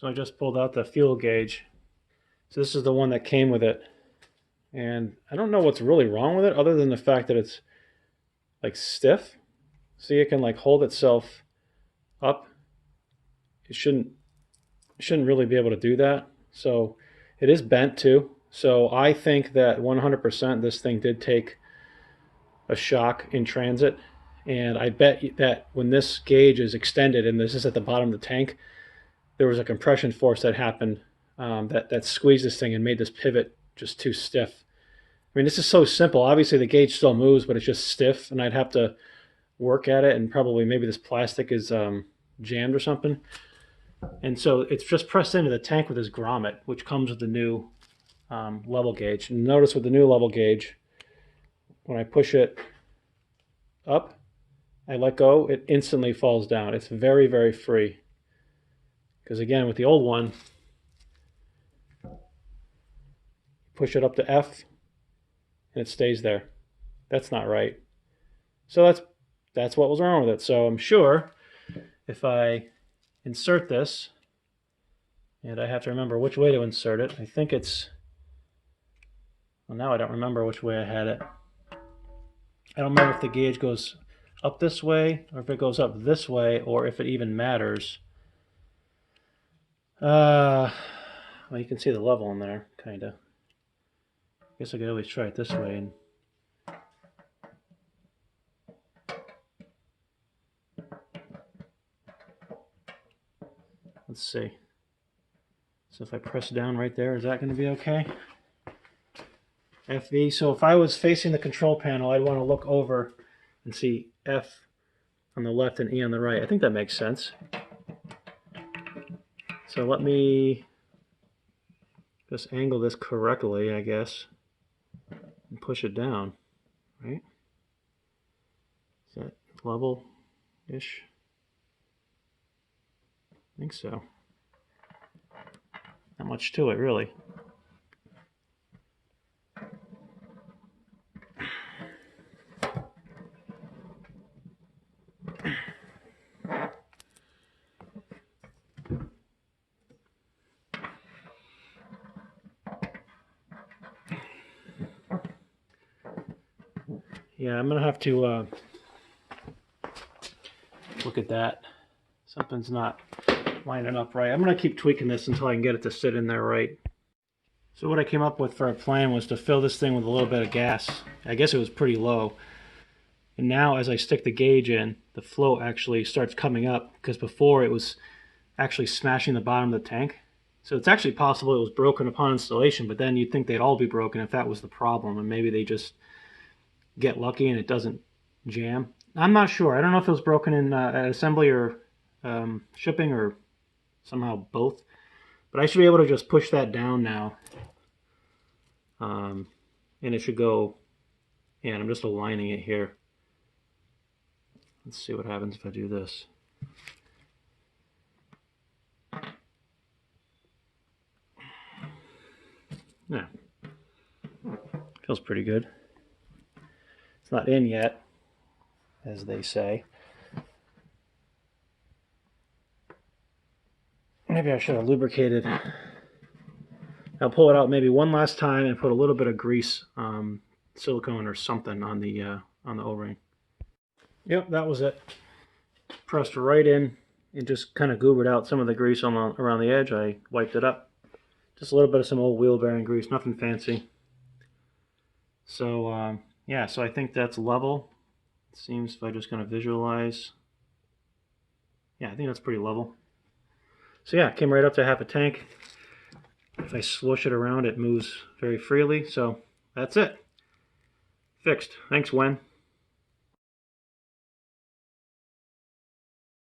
So I just pulled out the fuel gauge. So this is the one that came with it. And I don't know what's really wrong with it other than the fact that it's like stiff. See, it can like hold itself up. It shouldn't really be able to do that. So it is bent too. So I think that 100% this thing did take a shock in transit. And I bet that when this gauge is extended and this is at the bottom of the tank, there was a compression force that happened that squeezed this thing and made this pivot just too stiff. I mean, this is so simple. Obviously, the gauge still moves, but it's just stiff, and I'd have to work at it, and probably maybe this plastic is jammed or something. And so it's just pressed into the tank with this grommet, which comes with the new level gauge. And notice with the new level gauge, when I push it up, I let go, it instantly falls down. It's very, very free. Because again, with the old one, push it up to F, and it stays there. That's not right. So that's what was wrong with it. So I'm sure if I insert this, and I have to remember which way to insert it. I think it's, well, now I don't remember which way I had it. I don't remember if the gauge goes up this way, or if it goes up this way, or if it even matters. Well, you can see the level in there, kind of. I guess I could always try it this way. And let's see. So if I press down right there, is that going to be okay? FV. So if I was facing the control panel, I'd want to look over and see F on the left and E on the right. I think that makes sense. So let me just angle this correctly, I guess, and push it down, right? Is that level-ish? I think so. Not much to it, really. Yeah, I'm going to have to look at that. Something's not lining up right. I'm going to keep tweaking this until I can get it to sit in there right. So what I came up with for a plan was to fill this thing with a little bit of gas. I guess it was pretty low. And now as I stick the gauge in, the flow actually starts coming up, because before it was actually smashing the bottom of the tank. So it's actually possible it was broken upon installation, but then you'd think they'd all be broken if that was the problem, and maybe they just get lucky and it doesn't jam. I'm not sure. I don't know if it was broken in at assembly or shipping, or somehow both. But I should be able to just push that down now. And it should go, yeah, and I'm just aligning it here. Let's see what happens if I do this. Yeah, feels pretty good. It's not in yet, as they say. Maybe I should have lubricated. I'll pull it out maybe one last time and put a little bit of grease, silicone or something on the O-ring. Yep, that was it. Pressed right in and just kind of goobered out some of the grease around the edge. I wiped it up. Just a little bit of some old wheel bearing grease, nothing fancy. So yeah, so I think that's level. It seems, if I just kind of visualize, yeah, I think that's pretty level. So yeah, it came right up to half a tank. If I swoosh it around, it moves very freely. So that's it. Fixed. Thanks, WEN.